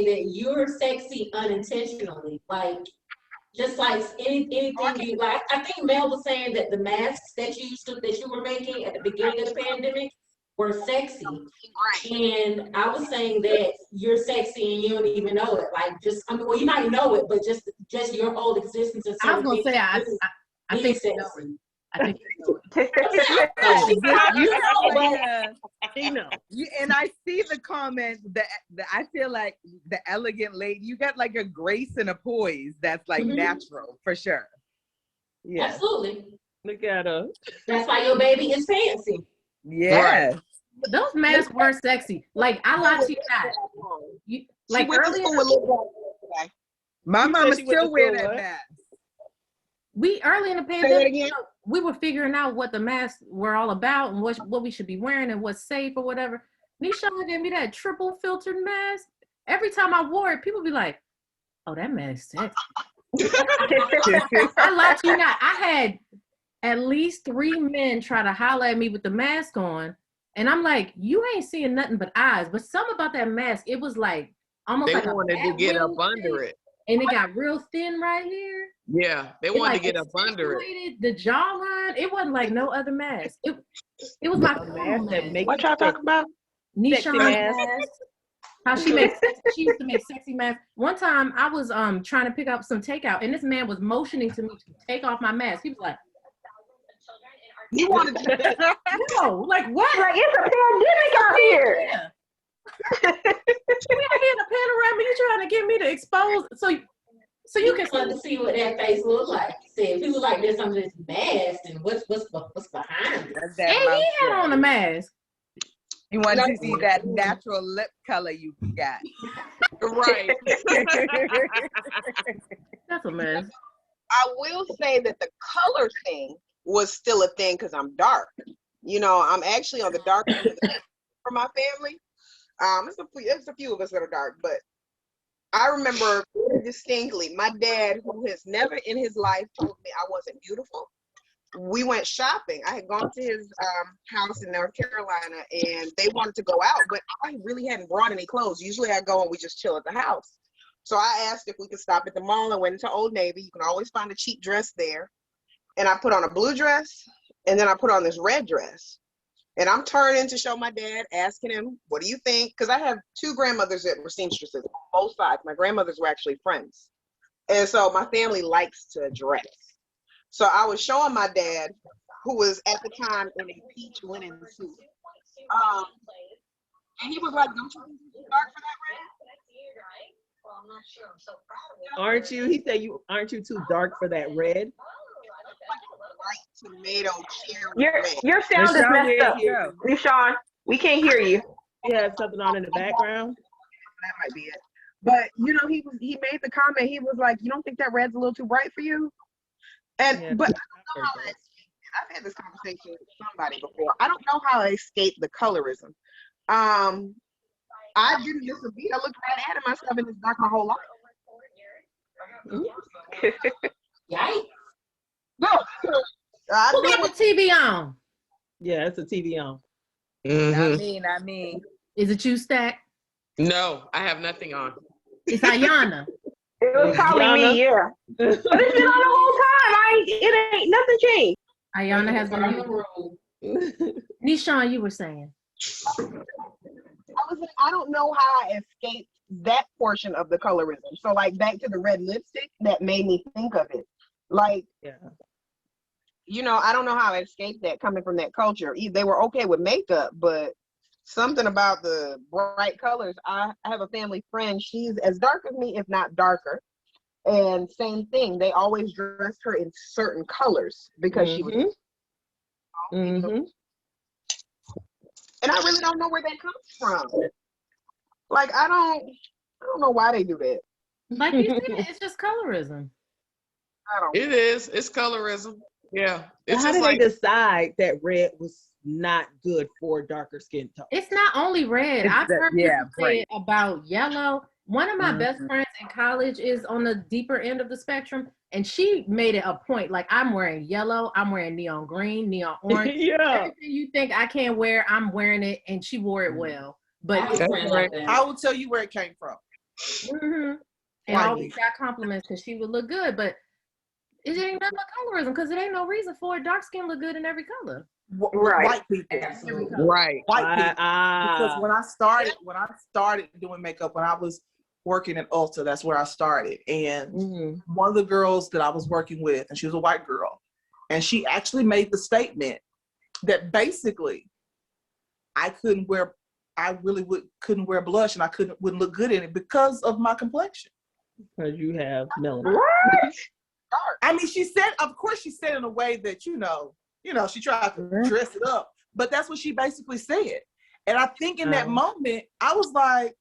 that you're sexy unintentionally. Like, just like anything you like. I think Mel was saying that the masks that you were making at the beginning of the pandemic were sexy. Right. And I was saying that you're sexy and you don't even know it. Like, well, you might know it, but just your whole existence. And I was gonna say, I think you know it. I think you know it. And I see the comment that I feel like the elegant lady, you got like a grace and a poise that's like natural for sure. Yeah, absolutely. Look at her. That's why your baby is fancy. Yeah. Right. Those masks were sexy. Like, I lie to you not. Like earlier, my mama still wear that mask. We early in the pandemic, we were figuring out what the masks were all about and what we should be wearing and what's safe or whatever. Nishawne gave me that triple filtered mask. Every time I wore it, people be like, "Oh, that mask sexy." I lie to you not. I had at least 3 men try to holler at me with the mask on, and I'm like, "You ain't seeing nothing but eyes." But something about that mask, it was like almost they like wanted to get up under it. And it got real thin right here. Yeah, they wanted to get up under it. The jawline, it wasn't like no other mask. It was my mask that makes. What y'all talking about? Nishawne mask. How she used to make sexy masks. One time I was trying to pick up some takeout, and this man was motioning to me to take off my mask. He was like, "You wanted to?" No, like what? Like, it's a pandemic out here. Yeah. We out here in a panorama. You trying to get me to expose so you can see what that face look like. See, if he was like this under this mask, and what's behind it? And he had on a mask. You wanted to see that natural lip color you got. Right. That's a mess. I will say that the color thing was still a thing because I'm dark. You know, I'm actually on the dark end of the for my family. It's a few of us that are dark, but I remember distinctly my dad, who has never in his life told me I wasn't beautiful. We went shopping. I had gone to his house in North Carolina, and they wanted to go out, but I really hadn't brought any clothes. Usually I go and we just chill at the house. So I asked if we could stop at the mall. I went into Old Navy. You can always find a cheap dress there. And I put on a blue dress, and then I put on this red dress. And I'm turning to show my dad, asking him, "What do you think?" Because I have 2 grandmothers that were seamstresses, both sides. My grandmothers were actually friends. And so my family likes to dress. So I was showing my dad, who was at the time in a peach linen suit. And he was like, "Don't you think it's dark for that red?" Well, I'm not sure. I'm so proud of it. Aren't you? He said, aren't you too dark for that red? White tomato cherry. Your sound is messed up. Nishawne, we can't hear you. You have something on in the background. That might be it. But you know, he made the comment. He was like, "You don't think that red's a little too bright for you?" And Yeah, but I don't know how I've had this conversation with somebody before. I don't know how I escaped the colorism. I didn't miss a beat. I looked right at it myself in this dark my whole life. Yikes. No. Who got the TV on? Yeah, it's a TV on. I mean. Is it you, Stack? No, I have nothing on. It's Iyanna. It was probably me, yeah. But it's been on the whole time. It ain't nothing changed. Iyanna has been on the road. Nishawne, you were saying. I don't know how I escaped that portion of the colorism. So like back to the red lipstick, that made me think of it. Like, yeah. You know, I don't know how I escaped that coming from that culture. They were okay with makeup, but something about the bright colors. I have a family friend. She's as dark as me, if not darker. And same thing. They always dressed her in certain colors because she was. And I really don't know where that comes from. Like, I don't know why they do that. Like you said, it's just colorism. It is. It's colorism. Yeah. It's how did they decide that red was not good for darker skin tone? It's not only red. I've heard people say about yellow. One of my best friends in college is on the deeper end of the spectrum, and she made it a point. Like, I'm wearing yellow, I'm wearing neon green, neon orange. Everything you think I can't wear, I'm wearing it, and she wore it well. But I will tell you where it came from. Mm-hmm. And Right. always got compliments because she would look good, but it ain't nothing but colorism because it ain't no reason for it. Dark skin look good in every color. Right. White people. Absolutely. Right. White people. Because when I started doing makeup, when I was working at Ulta, that's where I started. And one of the girls that I was working with, and she was a white girl, and she actually made the statement that basically I couldn't wear blush, and I wouldn't look good in it because of my complexion. Because you have melanin. What? I mean, she said, of course, she said in a way that she tried to dress it up, but that's what she basically said. And I think in that moment, I was like,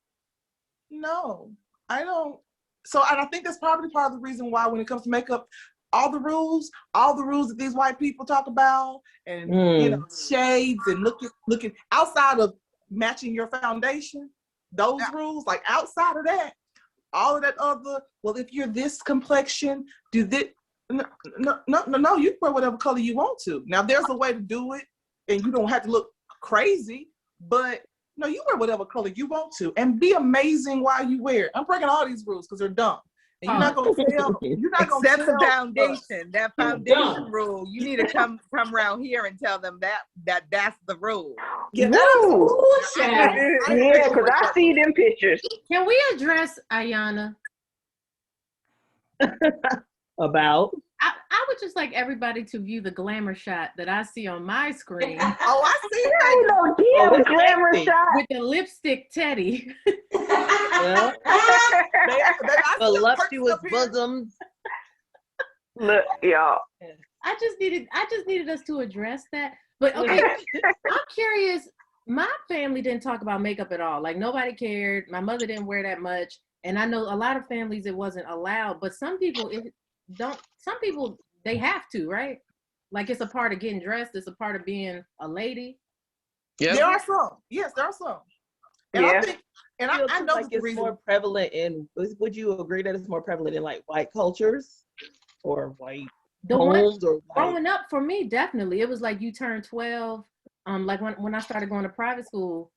no, I don't. So, and I think that's probably part of the reason why, when it comes to makeup, all the rules that these white people talk about, and shades and looking outside of matching your foundation, those rules, like outside of that, all of that other, well, if you're this complexion, do this. No, you can wear whatever color you want to. Now, there's a way to do it, and you don't have to look crazy, but no, you wear whatever color you want to, and be amazing while you wear it. I'm breaking all these rules because they're dumb. And you're not going to tell. You're not going to Except tell the foundation. That foundation dumb. rule. You need to come around here and tell them that's the rule. Yeah, Woo. Child. Yeah, because I see them pictures. Can we address Iyanna? About? I would just like everybody to view the glamour shot that I see on my screen Oh, I see There ain't no damn glamour shot. with the lipstick Teddy. Yeah. that. Voluptuous bosoms. Look, y'all. I just needed us to address that. But okay, I'm curious. My family didn't talk about makeup at all. Like, nobody cared. My mother didn't wear that much. And I know a lot of families it wasn't allowed, but some people they have to, right? Like, it's a part of getting dressed, it's a part of being a lady. Yeah. There are some. Yes, there are some. And Yeah. I think, and I know like the it's reason. more prevalent in. Would you agree that it's more prevalent in like white cultures or white The one homes or white? growing up for me, definitely. It was like you turned 12. Like when I started going to private school,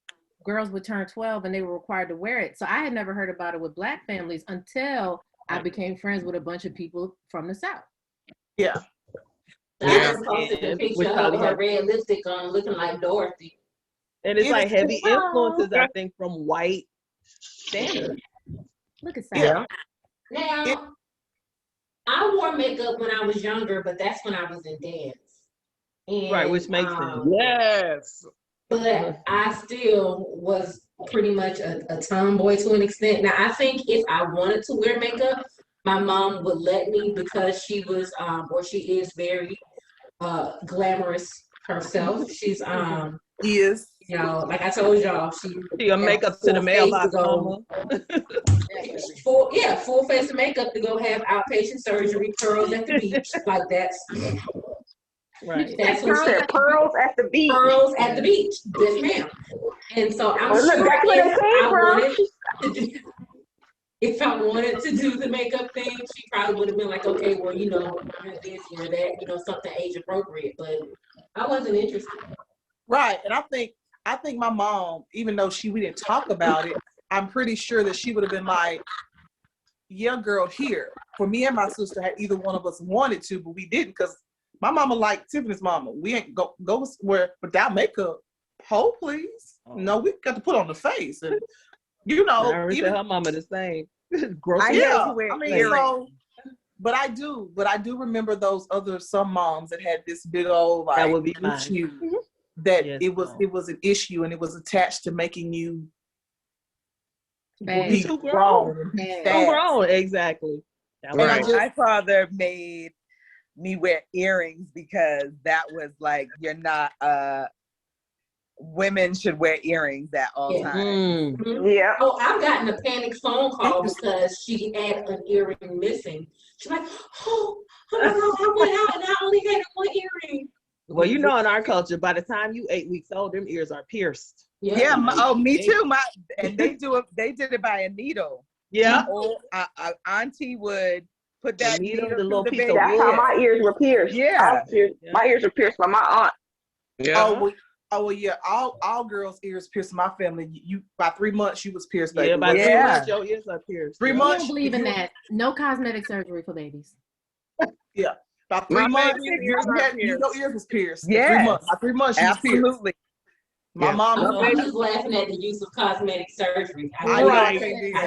girls would turn 12 and they were required to wear it. So I had never heard about it with Black families until I became friends with a bunch of people from the South. Yeah. I Yeah. just posted a And picture which of probably her have- red lipstick on, looking like Dorothy. And it's It like is- heavy influences, I think, from white standards. Look at Yeah. that. Now, I wore makeup when I was younger, but that's when I was in dance. And, Right, which makes sense. Yes. But I still was pretty much a tomboy to an extent. Now, I think if I wanted to wear makeup, my mom would let me because she was, or she is very glamorous herself. She's, Is. you know, like I told y'all, She a makeup to the full face mailbox, to go- mama. full face of makeup to go have outpatient surgery, pearls at the beach, like that's Right. that's She what said pearls at the beach. pearls at the beach, yes ma'am. And so I'm Well, look, sure that's where they if came from. if I wanted to do the makeup thing, she probably would have been like, okay, well, you know, wear this, wear that, you know, something age appropriate. But I wasn't interested. Right. And I think my mom, even though we didn't talk about it, I'm pretty sure that she would have been like, yeah, girl, here. For me and my sister, had either one of us wanted to, but we didn't, because my mama like Tiffany's mama. We ain't go where without makeup. Oh, please. No, we got to put on the face. And you know, I heard even her mama the same. Gross. I yeah, had to wear I mean, earrings. so, but I do remember those some moms that had this big old like That would be mine. issue that Yes, it was an issue, and it was attached to making you Bad. be Too grown. grown and be Bad. fat. Wrong, exactly. That was Right. My father made me wear earrings because that was like, you're not women should wear earrings at all Yeah. times. Mhm. Yeah. Oh, I've gotten a panic phone call because she had an earring missing. She's like, oh my God, I went out and I only had one earring. Well, you know, in our culture, by the time you 8 weeks old, them ears are pierced. Yeah, me too. And they did it by a needle. Yeah. Or auntie would put that needle, needle the little through the piece of baby. That's how my ears were pierced. Yeah. My ears were pierced by my aunt. Yeah. Oh, Oh well, yeah. All girls' ears pierced in my family. You by 3 months you was pierced. Yeah, Baby. by 3 Yeah. months your ears are pierced. 3 I months. don't believe in you- that. No cosmetic surgery for babies. Yeah. By My 3 months, baby's ears are your ears was pierced. At Yes. 3 months. By 3 months, she was pierced. Absolutely. My Yeah. mom. I'm just laughing at the use of cosmetic surgery. I know I Right. can't do that.